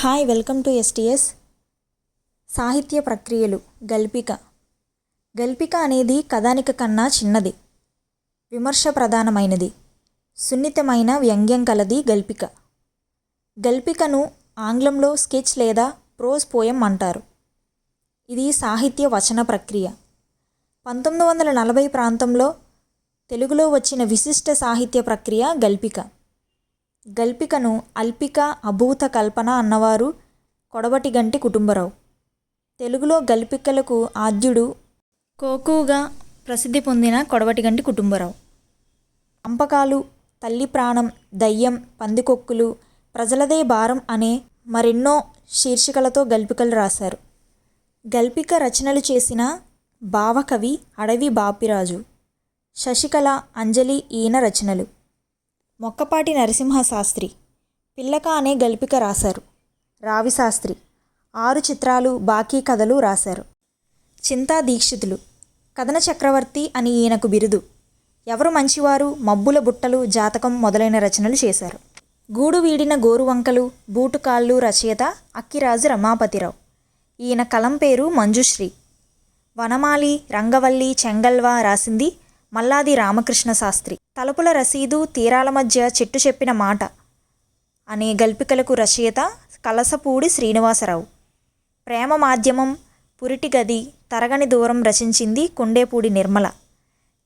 Hi, welcome to STS. సాహిత్య ప్రక్రియలు. గల్పిక. గల్పిక అనేది కథానిక కన్నా చిన్నది, విమర్శ ప్రధానమైనది, సున్నితమైన వ్యంగ్యం కలది గల్పిక. గల్పికను ఆంగ్లంలో స్కెచ్ లేదా ప్రోజ్ పోయం అంటారు. ఇది సాహిత్య వచన ప్రక్రియ. 1940 ప్రాంతంలో తెలుగులో వచ్చిన విశిష్ట సాహిత్య ప్రక్రియ గల్పిక. గల్పికను అల్పిక, అభూత కల్పన అన్నవారు కొడవటిగంటి కుటుంబరావు. తెలుగులో గల్పికలకు ఆద్యుడు కోకుగా ప్రసిద్ధి పొందిన కొడవటిగంటి కుటుంబరావు. పంపకాలు, తల్లి ప్రాణం, దయ్యం, పందికొక్కులు, ప్రజలదే భారం అనే మరెన్నో శీర్షికలతో గల్పికలు రాశారు. గల్పిక రచనలు చేసిన భావకవి అడవి బాపిరాజు. శశికళ, అంజలి ఈయన రచనలు. మొక్కపాటి నరసింహశాస్త్రి పిల్లక అనే గల్పిక రాశారు. రావిశాస్త్రి 6 చిత్రాలు, బాకీ కథలు రాశారు. చింతా దీక్షితులు కథన చక్రవర్తి అని ఈయనకు బిరుదు. ఎవరు మంచివారు, మబ్బుల బుట్టలు, జాతకం మొదలైన రచనలు చేశారు. గూడు వీడిన గోరువంకలు, బూటుకాళ్ళు రచయిత అక్కిరాజు రమాపతిరావు. ఈయన కలం పేరు మంజుశ్రీ. వనమాలి, రంగవల్లి, చెంగల్వ రాసింది మల్లాది రామకృష్ణ శాస్త్రి. తలుపుల రసీదు, తీరాల మధ్య చెట్టు చెప్పిన మాట అనే గల్పికలకు రచయిత కలసపూడి శ్రీనివాసరావు. ప్రేమ మాధ్యమం, పురిటి గది, తరగని దూరం రచించింది కొండేపూడి నిర్మల.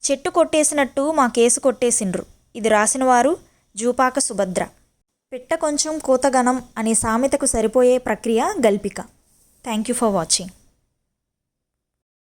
చెట్టు కొట్టేసినట్టు మా కేసు కొట్టేసిండ్రు ఇది రాసినవారు జూపాక సుభద్ర. పిట్ట కొంచెం కూతగనం అనే సామెతకు సరిపోయే ప్రక్రియ గల్పిక. Thank you for watching.